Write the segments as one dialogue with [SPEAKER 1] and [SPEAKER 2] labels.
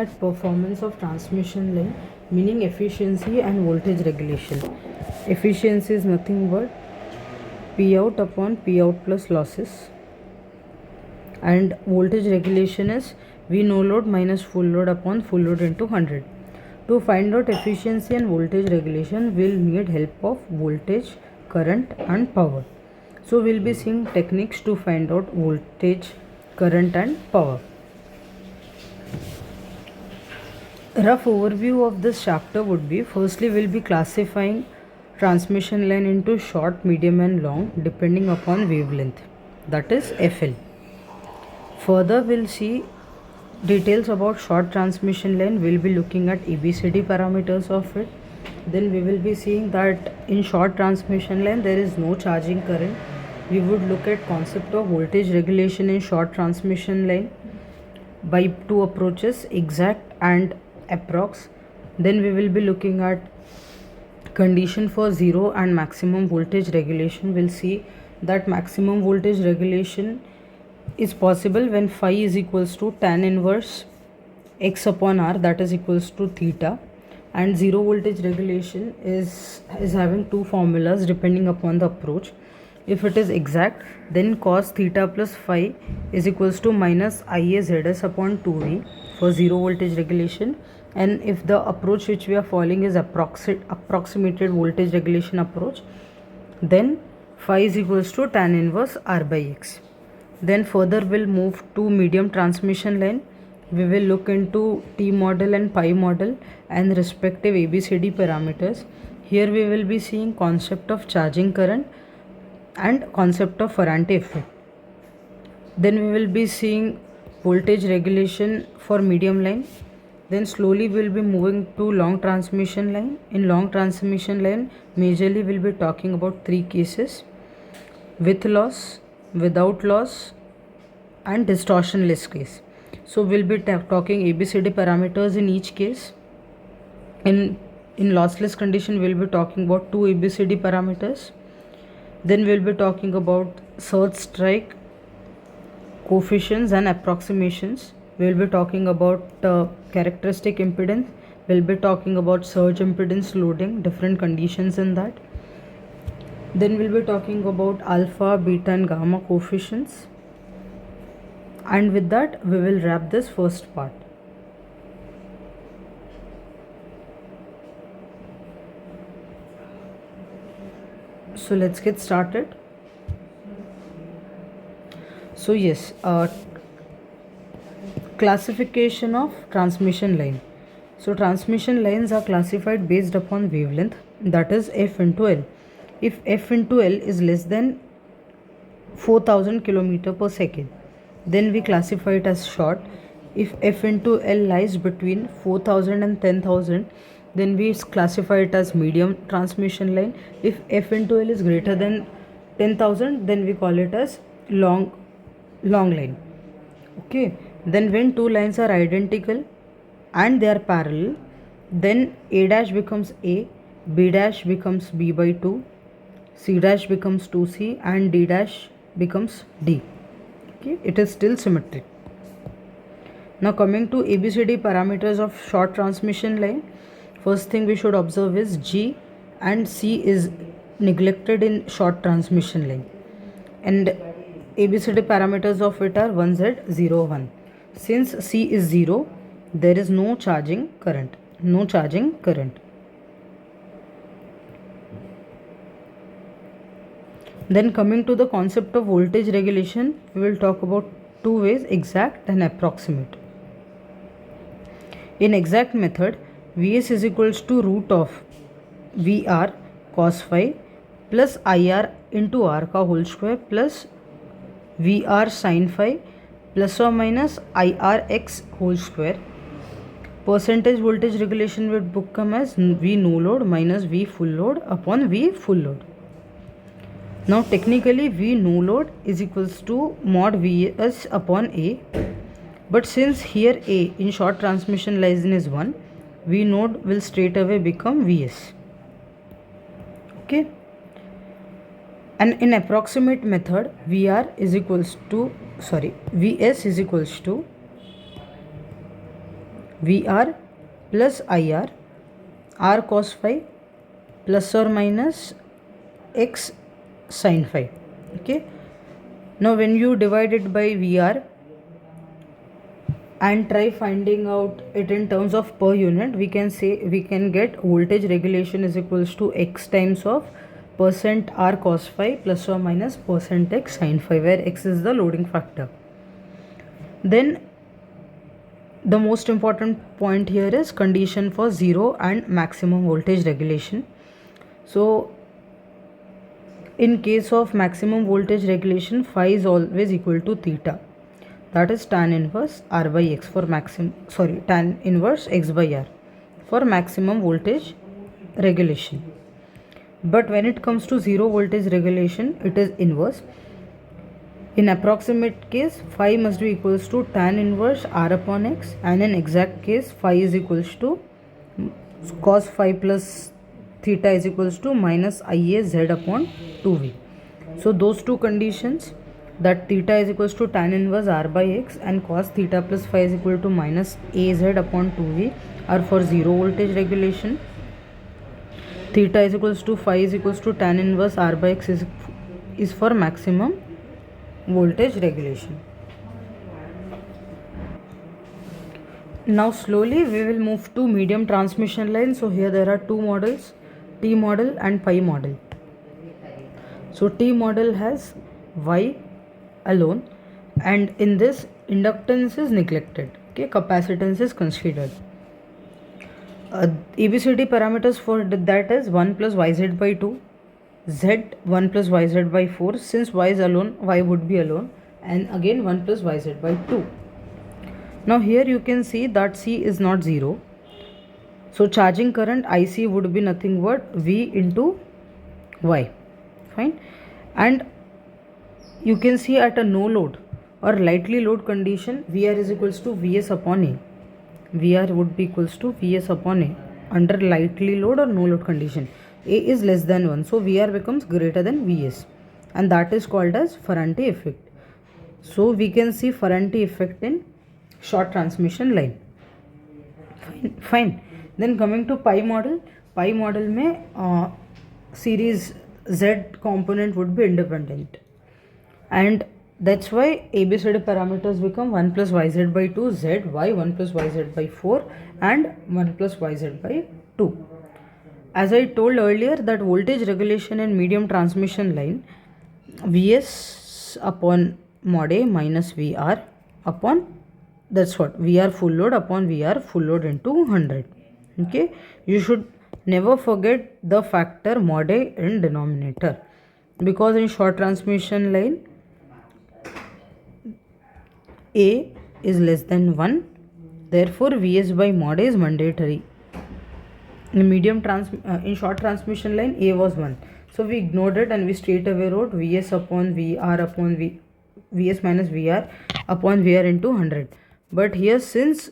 [SPEAKER 1] at performance of transmission line, meaning efficiency and voltage regulation. Efficiency is nothing but P out upon P out plus losses, and voltage regulation is V no load minus full load upon full load into 100. To find out efficiency and voltage regulation, we'll need help of voltage, current and power. So we'll be seeing techniques to find out voltage, current and power. Rough overview of this chapter would be, firstly we'll be classifying transmission line into short, medium and long depending upon wavelength, that is FL. Further we'll see details about short transmission line. We'll be looking at ABCD parameters of it. Then we will be seeing that in short transmission line there is no charging current. We would look at concept of voltage regulation in short transmission line by two approaches, exact and approx. Then we will be looking at condition for zero and maximum voltage regulation. We'll see that maximum voltage regulation is possible when phi is equals to tan inverse x upon r, that is equals to theta, and zero voltage regulation is having two formulas depending upon the approach. If it is exact, then cos theta plus phi is equals to minus Ia Zs upon 2V for zero voltage regulation. And if the approach which we are following is approximated voltage regulation approach, then phi is equals to tan inverse r by x. Then further we'll move to medium transmission line. We will look into T model and pi model and respective ABCD parameters. Here we will be seeing concept of charging current and concept of Ferranti effect. Then we will be seeing voltage regulation for medium line. Then slowly we will be moving to long transmission line. In long transmission line, majorly we will be talking about three cases: with loss, without loss and distortionless case. So we'll be talking ABCD parameters in each case. In lossless condition we'll be talking about two ABCD parameters. Then we'll be talking about surge strike coefficients and approximations. We'll be talking about characteristic impedance. We'll be talking about surge impedance loading, different conditions in that. Then we'll be talking about alpha, beta and gamma coefficients. And with that we will wrap this first part. So let's get started. So yes, classification of transmission line. So transmission lines are classified based upon wavelength, that is F into L. If F into L is less than 4000 km per second, then we classify it as short. If F into L lies between 4000 and 10,000, then we classify it as medium transmission line. If F into L is greater than 10,000, then we call it as long line. Okay. Then when two lines are identical and they are parallel, then A dash becomes A, B dash becomes B by 2, C dash becomes 2C and D dash becomes D. Okay, it is still symmetric. Now coming to ABCD parameters of short transmission line, first thing we should observe is G and C is neglected in short transmission line, and ABCD parameters of it are 1Z, 0, 1. Since C is 0, there is no charging current. Then coming to the concept of voltage regulation, we will talk about two ways, exact and approximate. In exact method, Vs is equals to root of Vr cos phi plus Ir into r का whole square plus Vr sin phi plus or minus IRX whole square. Percentage voltage regulation would become as V no load minus V full load upon V full load. Now technically V no load is equals to mod Vs upon A, but since here A in short transmission lies in is 1, V node will straight away become Vs. Okay. And in approximate method, Vs is equals to VR plus IR R cos phi plus or minus X sin phi. Okay. Now when you divide it by VR and try finding out it in terms of per unit, we can get voltage regulation is equals to X times of percent R cos phi plus or minus percent X sin phi, where X is the loading factor. Then the most important point here is condition for zero and maximum voltage regulation. So in case of maximum voltage regulation, phi is always equal to theta, that is tan inverse R by X for tan inverse X by R for maximum voltage regulation. But when it comes to zero voltage regulation, it is inverse. In approximate case, phi must be equals to tan inverse R upon X, and in exact case, phi is equals to cos phi plus theta is equals to minus Ia Z upon 2V. So those two conditions, that theta is equals to tan inverse R by X and cos theta plus phi is equal to minus AZ upon 2V, are for zero voltage regulation. Theta is equals to phi is equals to tan inverse R by X is for maximum voltage regulation. Now slowly we will move to medium transmission line. So here there are two models, T model and pi model. So T model has Y alone, and in this inductance is neglected. Okay, capacitance is considered. ABCD parameters for that is 1 plus YZ by 2, Z 1 plus YZ by 4. Since Y is alone, Y would be alone, and again 1 plus YZ by 2. Now here you can see that C is not 0. So charging current IC would be nothing but V into Y. Fine. And you can see at a no load or lightly load condition, VR is equals to Vs upon A. VR would be equals to Vs upon A under lightly load or no load condition. A is less than 1, so VR becomes greater than Vs, and that is called as Ferranti effect. So we can see Ferranti effect in short transmission line. Fine. Then coming to pi model में series Z component would be independent, and that's why ABCD parameters become 1 plus YZ by 2, Z, Y, 1 plus YZ by 4 and 1 plus YZ by 2. As I told earlier that voltage regulation in medium transmission line, Vs upon mod A minus VR upon, that's what, VR full load upon VR full load into 100. Okay, you should never forget the factor mod A in denominator, because in short transmission line A is less than 1, therefore Vs by mod A is mandatory. In short transmission line A was 1, so we ignored it and we straight away wrote Vs upon VR upon Vs minus VR upon VR into 100. But here, since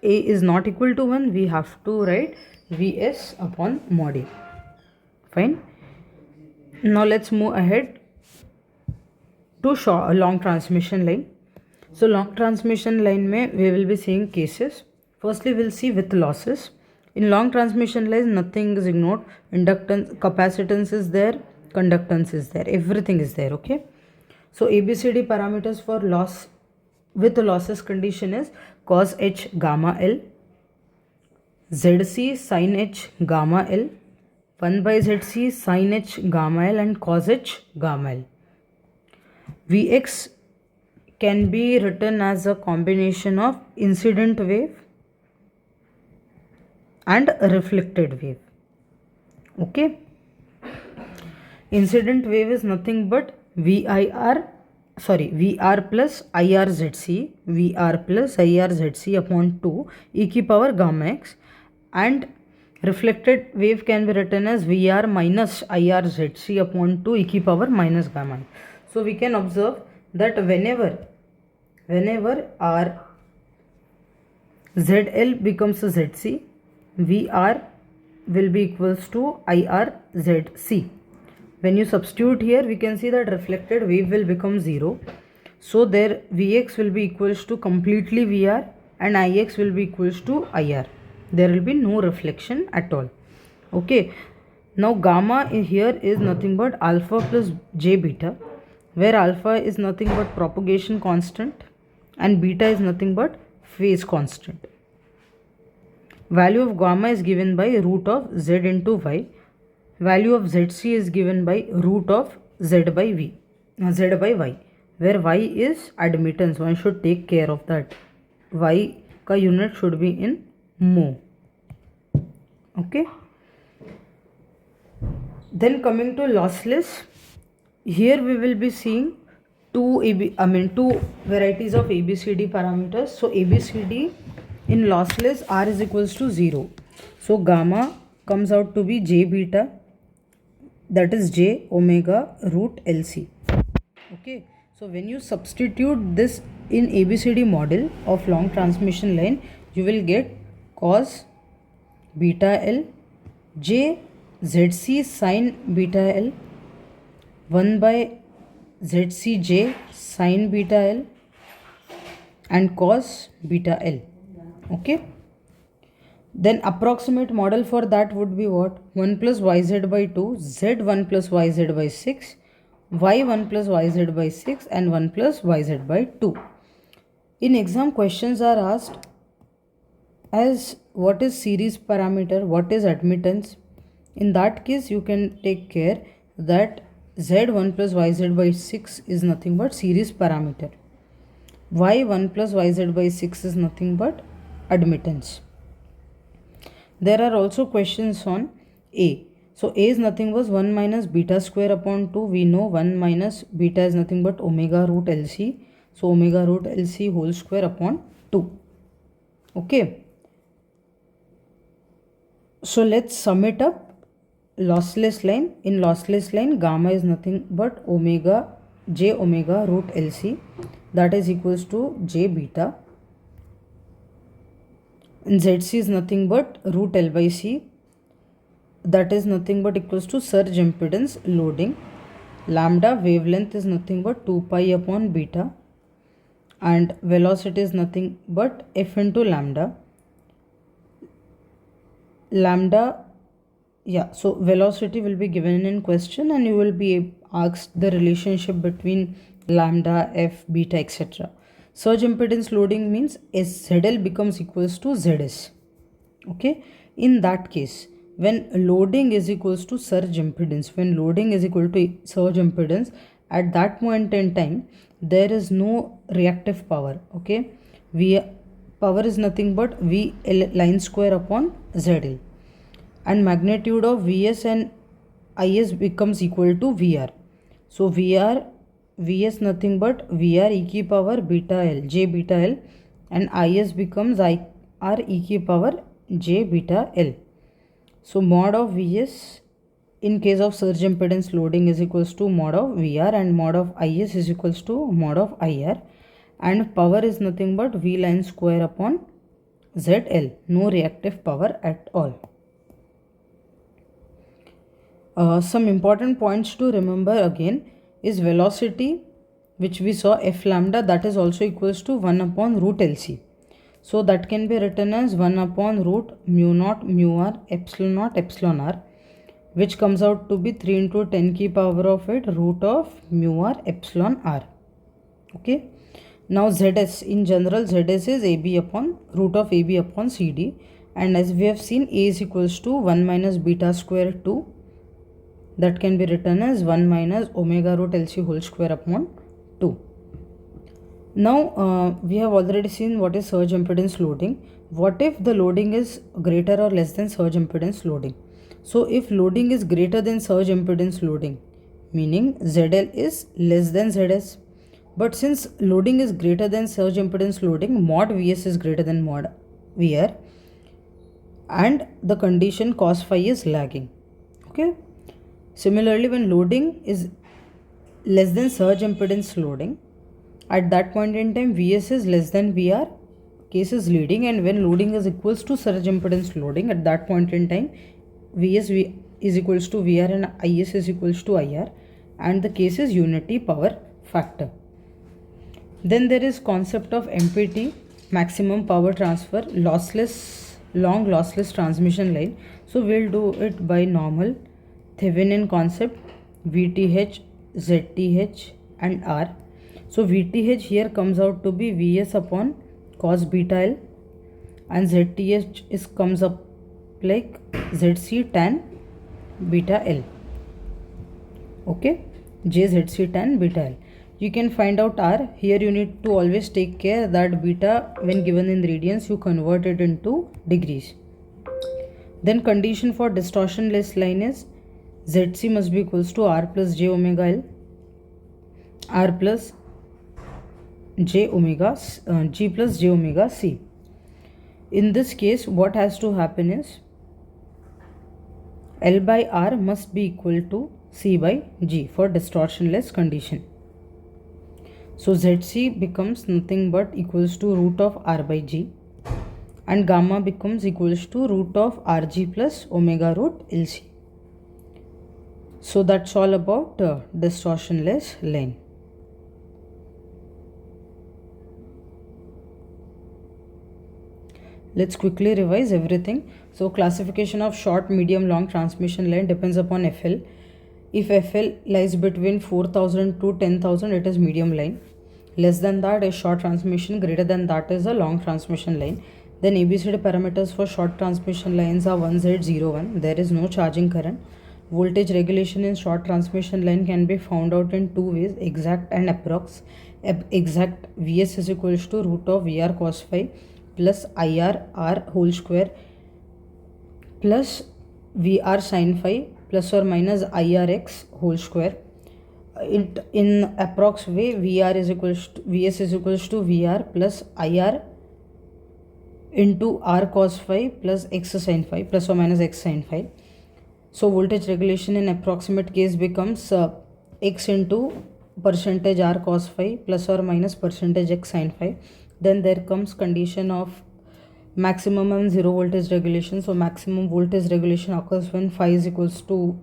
[SPEAKER 1] A is not equal to 1, we have to write Vs upon mod A. Fine. Now let's move ahead to long transmission line. So long transmission line mein we will be seeing cases. Firstly, we'll see with losses. In long transmission lines, nothing is ignored. Inductance, capacitance is there, conductance is there, everything is there. Okay. So ABCD parameters for loss with losses condition is cos H gamma L, ZC sin H gamma L, 1 by ZC sin H gamma L and cos H gamma L. Vx can be written as a combination of incident wave and reflected wave. Okay. Incident wave is nothing but VR plus IRZC, VR plus IRZC upon 2 e की power gamma x, and reflected wave can be written as VR minus IRZC upon 2 e की power minus gamma x. So we can observe that whenever our ZL becomes a ZC, VR will be equals to IRZC. When you substitute here, we can see that reflected wave will become 0. So there Vx will be equals to completely VR and Ix will be equals to IR. There will be no reflection at all. Okay. Now gamma here is nothing but alpha plus j beta, where alpha is nothing but propagation constant and beta is nothing but phase constant. Value of gamma is given by root of z into y. Value of zc is given by root of z by y, where y is admittance. One should take care of that. Y ka unit should be in mho. Okay. Then coming to lossless, here we will be seeing two varieties of ABCD parameters. So ABCD in lossless R is equals to 0. So gamma comes out to be j beta, that is j omega root LC. Okay. So when you substitute this in ABCD model of long transmission line, you will get cos beta L j ZC sin beta L 1 by ZCJ sin beta L and cos beta L. Okay. Then approximate model for that would be what? 1 plus yz by 2, z1 plus yz by 6, y1 plus yz by 6 and 1 plus yz by 2. In exam, questions are asked as what is series parameter, what is admittance. In that case, you can take care that z1 plus yz by 6 is nothing but series parameter. y1 plus yz by 6 is nothing but admittance. There are also questions on A. So A is nothing but 1 minus beta square upon 2. We know 1 minus beta is nothing but omega root LC. So omega root LC whole square upon 2. Okay. So let's sum it up. Lossless line. In lossless line, gamma is nothing but j omega root LC, that is equals to j beta. And ZC is nothing but root L by C, that is nothing but equals to surge impedance loading. Lambda wavelength is nothing but 2 pi upon beta, and velocity is nothing but f into lambda. So velocity will be given in question and you will be asked the relationship between lambda, f, beta, etc. Surge impedance loading means ZL becomes equals to ZS. Okay. In that case, when loading is equals to surge impedance, at that point in time, there is no reactive power. Okay. Power is nothing but VL line square upon ZL. And magnitude of Vs and Is becomes equal to VR. So Vs nothing but VR e ki power beta L, j beta L, and Is becomes IR e ki power j beta L. So mod of Vs in case of surge impedance loading is equals to mod of VR, and mod of Is is equals to mod of IR, and power is nothing but V line square upon ZL, no reactive power at all. Some important points to remember again is velocity, which we saw f lambda, that is also equals to 1 upon root LC. So that can be written as 1 upon root mu naught mu r epsilon r, which comes out to be 3 into 10 ki power of 8 root of mu r epsilon r. Okay. Now Zs, in general Zs is AB upon root of AB upon CD, and as we have seen, A is equals to 1 minus beta square 2, that can be written as 1 minus omega root LC whole square upon 2. Now we have already seen what is surge impedance loading. What if the loading is greater or less than surge impedance loading? So if loading is greater than surge impedance loading, meaning ZL is less than ZS. But since loading is greater than surge impedance loading, mod Vs is greater than mod VR, and the condition cos phi is lagging. Okay. Similarly, when loading is less than surge impedance loading, at that point in time Vs is less than VR, case is leading, and when loading is equals to surge impedance loading, at that point in time Vs is equals to VR and Is is equals to IR, and the case is unity power factor. Then there is concept of MPT, maximum power transfer long lossless transmission line. So we'll do it by normal Thevenin concept, VTH, ZTH and R. So VTH here comes out to be Vs upon cos beta L, and ZTH is comes up like ZC tan beta L. Okay, JZC tan beta L. You can find out R. Here you need to always take care that beta, when given in radians, you convert it into degrees. Then condition for distortionless line is ZC must be equals to R plus J omega L, R plus J omega, G plus J omega C. In this case, what has to happen is L by R must be equal to C by G for distortionless condition. So ZC becomes nothing but equals to root of R by G, and gamma becomes equals to root of Rg plus omega root LC. So that's all about distortionless line. Let's quickly revise everything. So classification of short, medium, long transmission line depends upon FL. If FL lies between 4000 to 10,000, it is medium line. Less than that is short transmission, greater than that is a long transmission line. Then ABCD parameters for short transmission lines are 1Z01. There is no charging current. Voltage regulation in short transmission line can be found out in two ways, exact and approx. Exact, Vs is equals to root of VR cos phi plus IR R whole square plus VR sin phi plus or minus IRX whole square. In approx way, VR is equals to, Vs is equals to VR plus IR into R cos phi plus X sin phi plus or minus X sin phi. So voltage regulation in approximate case becomes X into percentage R cos phi plus or minus percentage X sin phi. Then there comes condition of maximum and zero voltage regulation. So maximum voltage regulation occurs when phi is equals to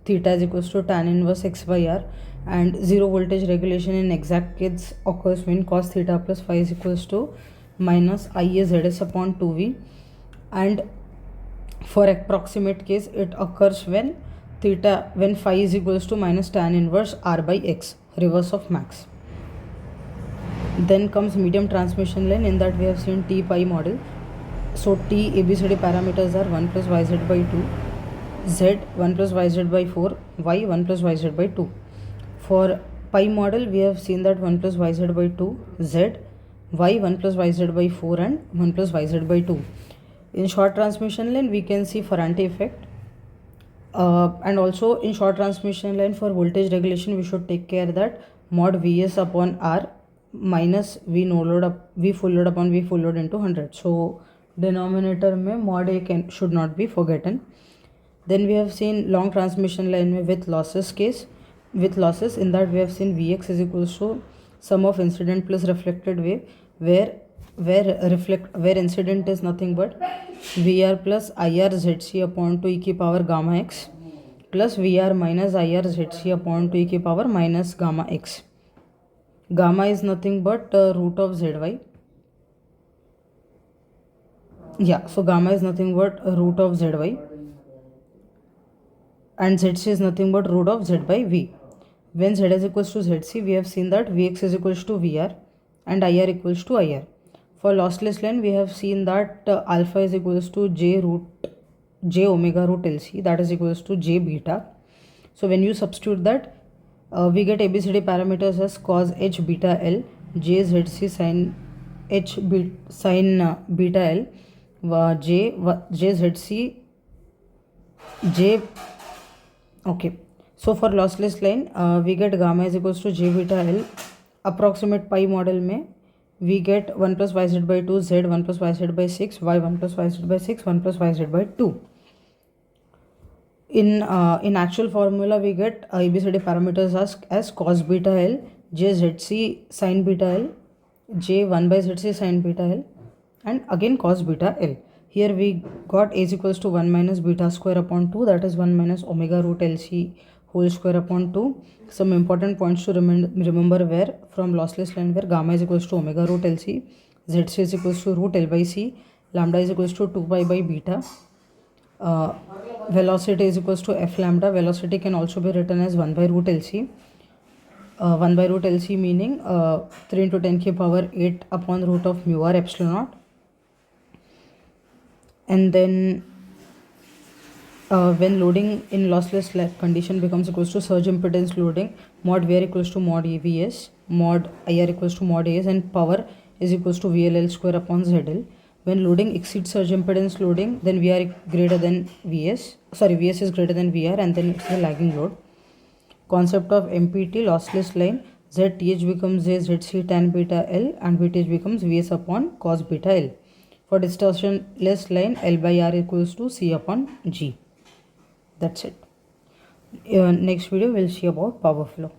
[SPEAKER 1] theta is equals to tan inverse X by R, and zero voltage regulation in exact case occurs when cos theta plus phi is equals to minus Ia Zs upon 2V, and for approximate case it occurs when phi is equals to minus tan inverse R by X, reverse of max. Then comes medium transmission line. In that we have seen T pi model. So T ABCD parameters are 1 plus YZ by 2, Z 1 plus YZ by 4, Y 1 plus YZ by 2. For pi model we have seen that 1 plus YZ by 2, Z, Y 1 plus YZ by 4 and 1 plus YZ by 2. In short transmission line we can see Ferranti effect, and also in short transmission line for voltage regulation we should take care that mod Vs upon R minus V no load up V full load upon V full load into 100. So denominator mein mod A should not be forgotten. Then we have seen long transmission line mein with losses case. With losses, in that we have seen Vx is equals to sum of incident plus reflected wave, where incident is nothing but Vr plus IR Zc upon 2 e की power gamma x plus Vr minus IR Zc upon 2 e की power minus gamma x. Gamma is nothing but root of Zy. Yeah, so gamma is nothing but root of Zy, and Zc is nothing but root of Z by V. When Z is equals to Zc, we have seen that Vx is equals to Vr and IR equals to IR. For lossless line, we have seen that alpha is equals to J omega root LC, that is equals to J beta. So when you substitute that, we get ABCD parameters as cos H beta L, J ZC sin H sin beta L, J ZC J. Okay. So for lossless line, we get gamma is equals to J beta L. Approximate pi model में we get 1 plus yz by 2, z 1 plus yz by 6, y 1 plus yz by 6, 1 plus yz by 2. In actual formula we get ABCD parameters as cos beta L, J ZC sin beta L, J 1 by ZC sin beta L, and again cos beta L. Here we got A is equals to 1 minus beta square upon 2, that is 1 minus omega root LC whole square upon 2. Some important points to remember were from lossless line where gamma is equals to omega root LC, ZC is equals to root L by C. Lambda is equals to 2 pi by beta. Velocity is equals to F lambda. Velocity can also be written as 1 by root LC. 1 by root LC meaning 3 into 10 ki power 8 upon root of mu r epsilon naught. And then when loading in lossless condition becomes equals to surge impedance loading, mod VR equals to mod EVS, mod IR equals to mod AS, and power is equals to VLL square upon ZL. When loading exceeds surge impedance loading, then VR greater than VS, VS is greater than VR, and then it's the lagging load. Concept of MPT lossless line, ZTH becomes a ZC tan beta L and VTH becomes VS upon cos beta L. For distortionless line, L by R equals to C upon G. That's it. Next video we'll see about power flow.